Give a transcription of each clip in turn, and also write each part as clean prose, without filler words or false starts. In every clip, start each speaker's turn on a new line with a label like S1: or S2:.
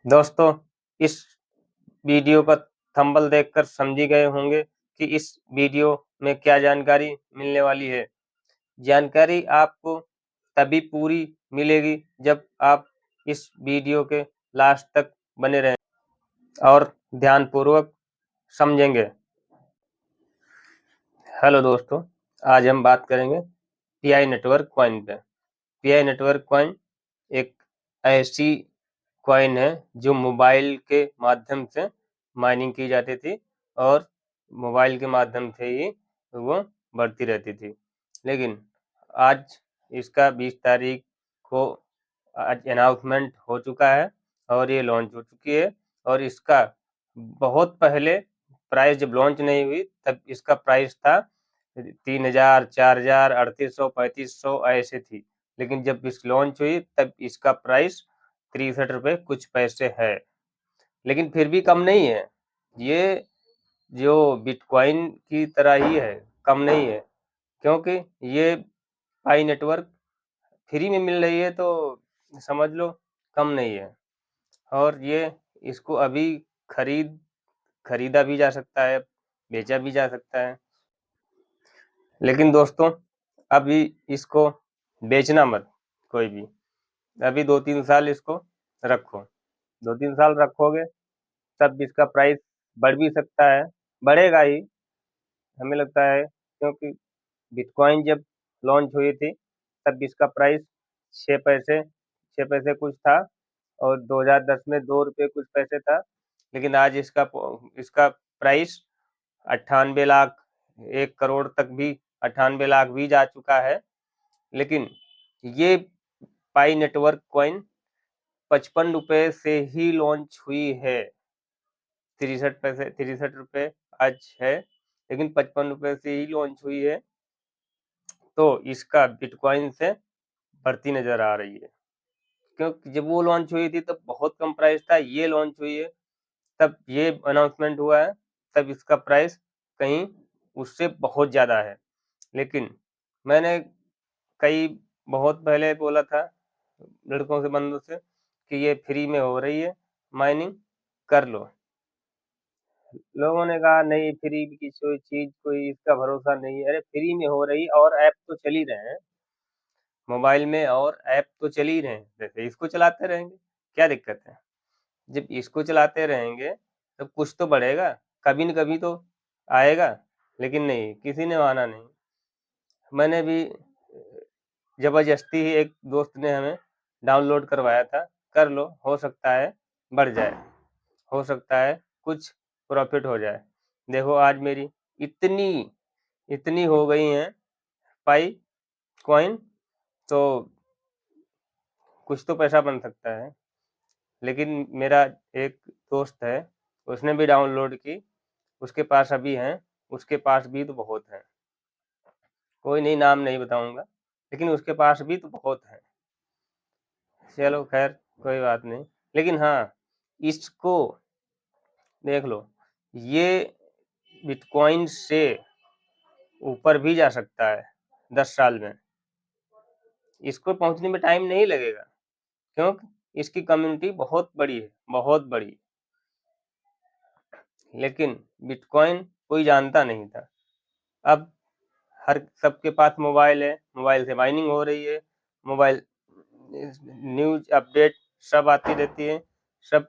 S1: दोस्तों, इस वीडियो का थंबनेल देखकर समझ ही गए होंगे कि इस वीडियो में क्या जानकारी मिलने वाली है। जानकारी आपको तभी पूरी मिलेगी जब आप इस वीडियो के लास्ट तक बने रहें और ध्यानपूर्वक समझेंगे। हेलो दोस्तों, आज हम बात करेंगे पीआई नेटवर्क कॉइन पे। पीआई नेटवर्क कॉइन एक ऐसी कॉइन है जो मोबाइल के माध्यम से माइनिंग की जाती थी और मोबाइल के माध्यम से ही वो बढ़ती रहती थी। लेकिन आज इसका 20 तारीख को आज अनाउंसमेंट हो चुका है और ये लॉन्च हो चुकी है। और इसका बहुत पहले प्राइस जब लॉन्च नहीं हुई तब इसका प्राइस था 3000, 4000, 3800, 3500 ऐसे थी। लेकिन जब इस लॉन्च हुई तब इसका प्राइस 63 रुपये कुछ पैसे है। लेकिन फिर भी कम नहीं है। ये जो बिटकॉइन की तरह ही है, कम नहीं है, क्योंकि ये पाई नेटवर्क फ्री में मिल रही है तो समझ लो कम नहीं है। और ये इसको अभी खरीदा भी जा सकता है, बेचा भी जा सकता है। लेकिन दोस्तों, अभी इसको बेचना मत कोई भी। अभी 2-3 साल इसको रखो। 2-3 साल रखोगे तब इसका प्राइस बढ़ भी सकता है, बढ़ेगा ही हमें लगता है, क्योंकि बिटकॉइन जब लॉन्च हुई थी तब इसका प्राइस 6 पैसे कुछ था और 2010 में 2 रुपये कुछ पैसे था। लेकिन आज इसका प्राइस 98 लाख, 1 करोड़ तक भी, 98 लाख भी जा चुका है। लेकिन ये पाई नेटवर्क कॉइन 55 रुपये से ही लॉन्च हुई है। 63 रुपये आज है, लेकिन 55 रुपये से ही लॉन्च हुई है। तो इसका बिटकॉइन से बढ़ती नजर आ रही है, क्योंकि जब वो लॉन्च हुई थी तब बहुत कम प्राइस था। ये लॉन्च हुई है तब ये अनाउंसमेंट हुआ है तब इसका प्राइस कहीं उससे बहुत ज़्यादा है। लेकिन मैंने कई बहुत पहले बोला था लड़कों से, बंधु से, कि ये फ्री में हो रही है, माइनिंग कर लो। लोगों ने कहा नहीं, फ्री की कोई चीज, कोई इसका भरोसा नहीं है। अरे फ्री में हो रही और ऐप तो चल ही रहे हैं मोबाइल में, और ऐप तो चल ही रहे हैं, जैसे इसको चलाते रहेंगे, क्या दिक्कत है। जब इसको चलाते रहेंगे तो कुछ तो बढ़ेगा, कभी न कभी तो आएगा। लेकिन नहीं, किसी ने माना नहीं। मैंने भी जबरदस्ती ही एक दोस्त ने हमें डाउनलोड करवाया था, कर लो, हो सकता है बढ़ जाए, हो सकता है कुछ प्रॉफिट हो जाए। देखो आज मेरी इतनी इतनी हो गई हैं पाई कॉइन, तो कुछ तो पैसा बन सकता है। लेकिन मेरा एक दोस्त है, उसने भी डाउनलोड की, उसके पास अभी हैं, उसके पास भी तो बहुत हैं। कोई नहीं, नाम नहीं बताऊंगा, लेकिन उसके पास भी तो बहुत हैं। चलो खैर, कोई बात नहीं। लेकिन हाँ, इसको देख लो, ये बिटकॉइन से ऊपर भी जा सकता है 10 साल में। इसको पहुंचने में टाइम नहीं लगेगा, क्योंकि इसकी कम्युनिटी बहुत बड़ी है, बहुत बड़ी। लेकिन बिटकॉइन कोई जानता नहीं था। अब हर सबके पास मोबाइल है, मोबाइल से माइनिंग हो रही है, मोबाइल न्यूज अपडेट सब आती रहती है, सब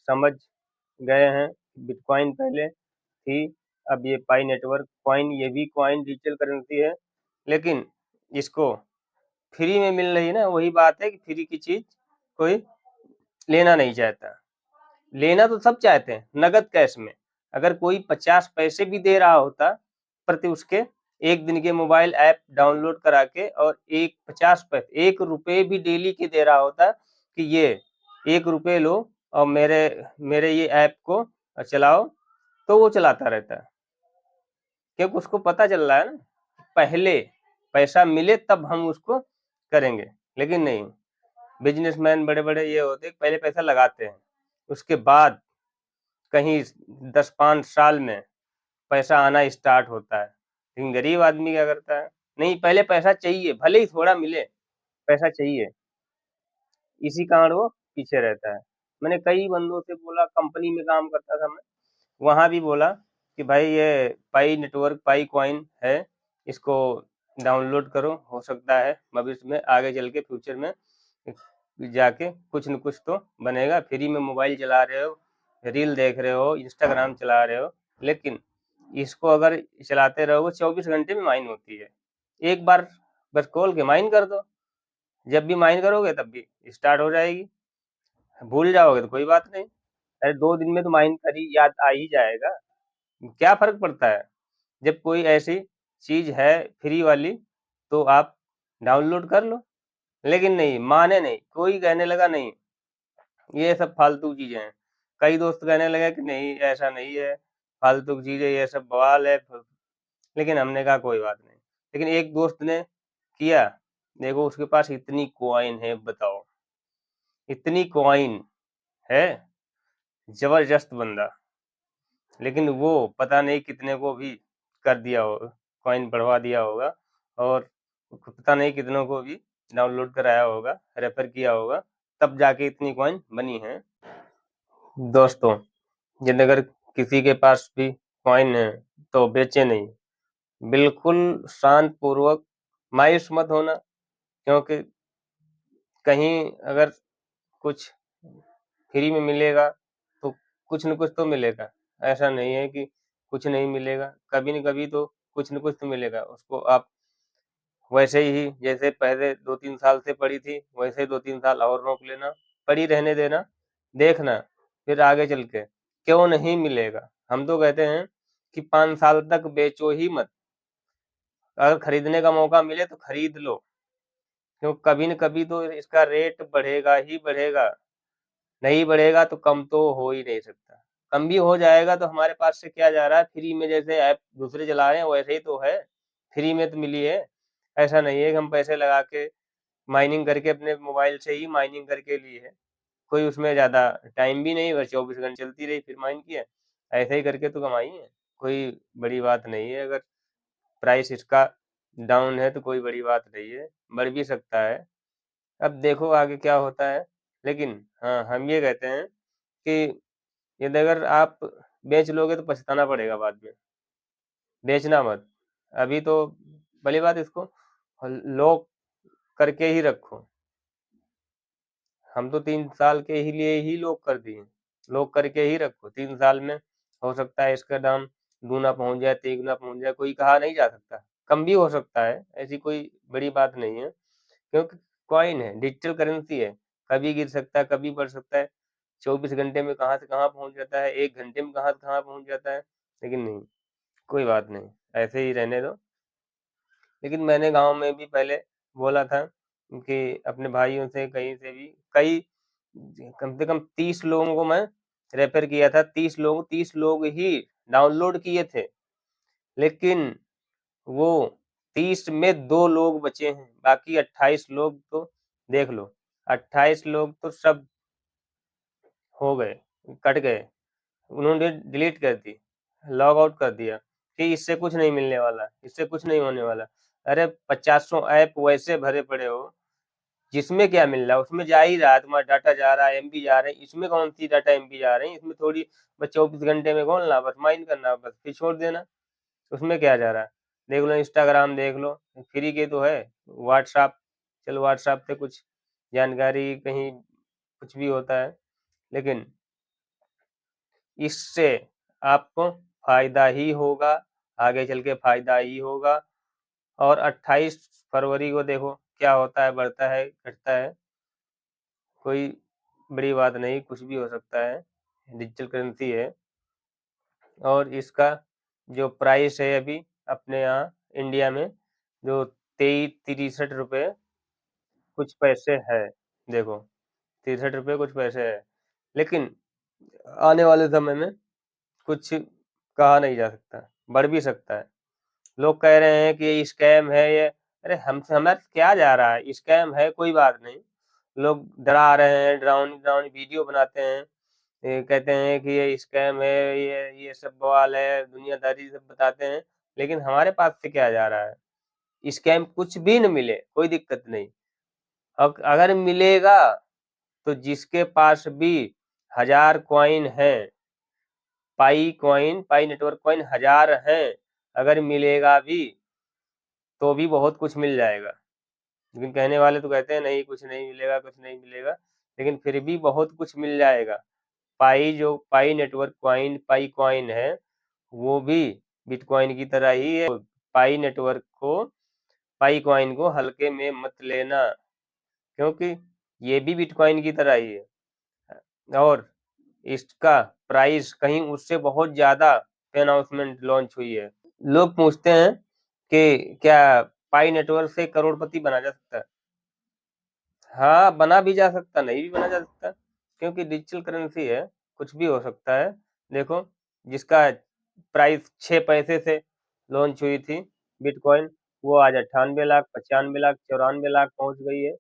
S1: समझ गए हैं। बिटकॉइन पहले थी, अब ये पाई नेटवर्क कॉइन, ये भी कॉइन डिजिटल करेंसी है। लेकिन इसको फ्री में मिल रही है ना, वही बात है कि फ्री की चीज कोई लेना नहीं चाहता। लेना तो सब चाहते हैं नगद कैश में। अगर कोई 50 पैसे भी दे रहा होता प्रति उसके एक दिन के मोबाइल ऐप डाउनलोड करा के, और एक 50 पैसे, 1 रुपये भी डेली के दे रहा होता कि ये 1 रुपये लो और मेरे मेरे ये ऐप को चलाओ, तो वो चलाता रहता है, क्योंकि उसको पता चल रहा है ना, पहले पैसा मिले तब हम उसको करेंगे। लेकिन नहीं, बिजनेसमैन बड़े बड़े ये होते पहले पैसा लगाते हैं, उसके बाद कहीं 10-5 साल में पैसा आना स्टार्ट होता है। लेकिन गरीब आदमी क्या करता है, नहीं पहले पैसा चाहिए, भले ही थोड़ा मिले, पैसा चाहिए। इसी कारण वो पीछे रहता है। मैंने कई बंदों से बोला, कंपनी में काम करता था मैं, वहाँ भी बोला कि भाई ये पाई नेटवर्क, पाई कॉइन है, इसको डाउनलोड करो, हो सकता है भविष्य में आगे चल के फ्यूचर में जाके कुछ न कुछ तो बनेगा। फ्री में मोबाइल चला रहे हो, रील देख रहे हो, इंस्टाग्राम चला रहे हो, लेकिन इसको अगर चलाते रहोगे 24 घंटे में माइन होती है। एक बार बस खोल के माइन कर दो, जब भी माइन करोगे तब भी स्टार्ट हो जाएगी। भूल जाओगे तो कोई बात नहीं, अरे 2 दिन में तो माइन कर ही याद आ ही जाएगा। क्या फर्क पड़ता है? जब कोई ऐसी चीज है फ्री वाली तो आप डाउनलोड कर लो। लेकिन नहीं माने, नहीं कोई कहने लगा नहीं, ये सब फालतू चीजें हैं। कई दोस्त कहने लगे कि नहीं ऐसा नहीं है, फालतू की चीजें, ये सब बवाल है। लेकिन हमने कहा कोई बात नहीं। लेकिन एक दोस्त ने किया, देखो उसके पास इतनी कॉइन है, बताओ इतनी कॉइन है, जबरदस्त बंदा। लेकिन वो पता नहीं कितने को भी कर दिया होगा, कॉइन बढ़वा दिया होगा, और पता नहीं कितनों को भी डाउनलोड कराया होगा, रेफर किया होगा, तब जाके इतनी कॉइन बनी है। दोस्तों, यदि अगर किसी के पास भी कॉइन है तो बेचे नहीं, बिल्कुल शांत पूर्वक, मायूस मत होना, क्योंकि कहीं अगर कुछ फ्री में मिलेगा तो कुछ न कुछ तो मिलेगा। ऐसा नहीं है कि कुछ नहीं मिलेगा, कभी न कभी तो कुछ न कुछ तो मिलेगा। उसको आप वैसे ही जैसे पहले 2-3 साल से पड़ी थी, वैसे ही 2-3 साल और रोक लेना, पड़ी रहने देना, देखना फिर आगे चल के क्यों नहीं मिलेगा। हम तो कहते हैं कि 5 साल तक बेचो ही मत, अगर खरीदने का मौका मिले तो खरीद लो, क्यों कभी न कभी तो इसका रेट बढ़ेगा ही बढ़ेगा। नहीं बढ़ेगा तो कम तो हो ही नहीं सकता। कम भी हो जाएगा तो हमारे पास से क्या जा रहा है, फ्री में जैसे ऐप दूसरे चला रहे हैं वैसे ही तो है, फ्री में तो मिली है। ऐसा नहीं है कि हम पैसे लगा के माइनिंग करके अपने मोबाइल से ही माइनिंग करके लिए है। कोई उसमें ज़्यादा टाइम भी नहीं, बस 24 घंटे चलती रही फिर माइन किया, ऐसे ही करके तो कमाई है। कोई बड़ी बात नहीं है, अगर प्राइस इसका डाउन है तो कोई बड़ी बात नहीं है, बढ़ भी सकता है। अब देखो आगे क्या होता है। लेकिन हाँ, हम ये कहते हैं कि यदि अगर आप बेच लोगे तो पछताना पड़ेगा बाद में, बेचना मत। अभी तो भली बात इसको लॉक करके ही रखो। हम तो 3 साल के ही लिए ही लॉक कर दिए, लॉक करके ही रखो। 3 साल में हो सकता है इसका दाम दूना पहुंच जाए, तिगुना पहुंच जाए, कोई कहा नहीं जा सकता, कम भी हो सकता है, ऐसी कोई बड़ी बात नहीं है। क्योंकि कॉइन है, डिजिटल करेंसी है, कभी गिर सकता है, कभी बढ़ सकता है। 24 घंटे में कहाँ से कहाँ पहुंच जाता है, 1 घंटे में कहाँ से कहाँ पहुंच जाता है। लेकिन नहीं, कोई बात नहीं, ऐसे ही रहने दो। लेकिन मैंने गांव में भी पहले बोला था कि अपने भाइयों से कहीं से भी कई, कम से कम 30 लोगों को मैं रेफर किया था, 30 लोग ही डाउनलोड किए थे। लेकिन वो 30 में 2 लोग बचे हैं, बाकी 28 लोग तो देख लो, 28 लोग तो सब हो गए, कट गए, उन्होंने डिलीट कर दी, लॉग आउट कर दिया कि इससे कुछ नहीं मिलने वाला, इससे कुछ नहीं होने वाला। अरे 50 ऐप वैसे भरे पड़े हो, जिसमें क्या मिल रहा है, उसमें जा ही रहा है, तुम्हारा डाटा जा रहा है, एमबी जा रहे हैं, इसमें कौन सी डाटा एमबी जा रहे हैं, इसमें थोड़ी बस 24 घंटे में खोलना, बस माइन करना, बस फिर छोड़ देना, उसमें क्या जा रहा है। देख लो इंस्टाग्राम देख लो, फ्री के तो है। व्हाट्सएप, चलो व्हाट्सएप से कुछ जानकारी कहीं कुछ भी होता है, लेकिन इससे आपको फायदा ही होगा, आगे चल के फायदा ही होगा। और 28 फरवरी को देखो क्या होता है, बढ़ता है घटता है, कोई बड़ी बात नहीं, कुछ भी हो सकता है, डिजिटल करेंसी है। और इसका जो प्राइस है अभी अपने यहाँ इंडिया में, जो 63 कुछ पैसे है, देखो 63 कुछ पैसे है। लेकिन आने वाले समय में कुछ कहा नहीं जा सकता, बढ़ भी सकता है। लोग कह रहे हैं कि ये स्कैम है ये, अरे हमसे हमारे क्या जा रहा है, स्कैम है कोई बात नहीं। लोग डरा रहे हैं, डरावनी डरावनी वीडियो बनाते हैं, ये कहते हैं कि ये स्कैम है, ये सब बवाल है, दुनियादारी सब बताते हैं। लेकिन हमारे पास से क्या जा रहा है, स्कैम कुछ भी न मिले कोई दिक्कत नहीं। अब अगर मिलेगा तो जिसके पास भी 1000 कॉइन हैं, पाई नेटवर्क कॉइन 1000 हैं। अगर मिलेगा भी तो भी बहुत कुछ मिल जाएगा, लेकिन कहने वाले तो कहते हैं नहीं कुछ नहीं मिलेगा, कुछ नहीं मिलेगा, लेकिन फिर भी बहुत कुछ मिल जाएगा। पाई नेटवर्क कॉइन, पाई कॉइन है, वो भी बिटकॉइन की तरह ही है। पाई नेटवर्क को, पाई कॉइन को हल्के में मत लेना, क्योंकि ये भी बिटकॉइन की तरह ही है, और इसका प्राइस कहीं उससे बहुत ज्यादा अनाउंसमेंट लॉन्च हुई है। लोग पूछते हैं कि क्या पाई नेटवर्क से करोड़पति बना जा सकता है? हाँ, बना भी जा सकता, नहीं भी बना जा सकता, क्योंकि डिजिटल करेंसी है, कुछ भी हो सकता है। देखो, जिसका प्राइस 6 पैसे से लॉन्च हुई थी बिटकॉइन, वो आज 98 लाख, 95 लाख, 94 लाख पहुंच गई है।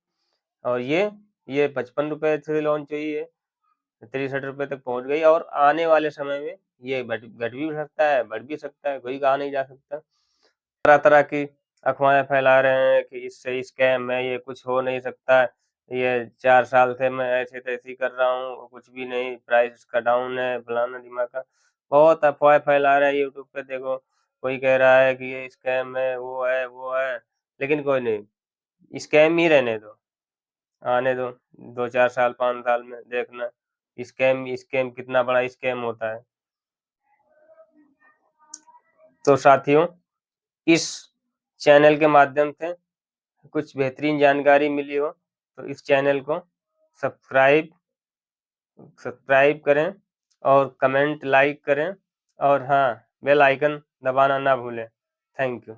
S1: और ये 55 रुपए से लॉन्च हुई है, 63 रुपए तक पहुंच गई, और आने वाले समय में ये घट भी सकता है, बढ़ भी सकता है, कोई कहा नहीं जा सकता। तरह तरह की अफवाहें फैला रहे हैं कि इससे स्कैम है, ये कुछ हो नहीं सकता, ये 4 साल से मैं ऐसे तैसे कर रहा हूँ, कुछ भी नहीं, प्राइस इसका डाउन है, फलाना ढिमाका, बहुत अफवाह फैला रहे हैं। यूट्यूब पे देखो, कोई कह रहा है कि ये स्कैम है, वो है, लेकिन कोई नहीं, स्कैम ही रहने दो, आने दो, 2-4 साल 5 साल में देखना स्कैम स्कैम कितना बड़ा स्कैम होता है। तो साथियों, इस चैनल के माध्यम से कुछ बेहतरीन जानकारी मिली हो तो इस चैनल को सब्सक्राइब सब्सक्राइब करें और कमेंट लाइक करें, और हाँ, बेल आइकन दबाना ना भूलें। Thank you.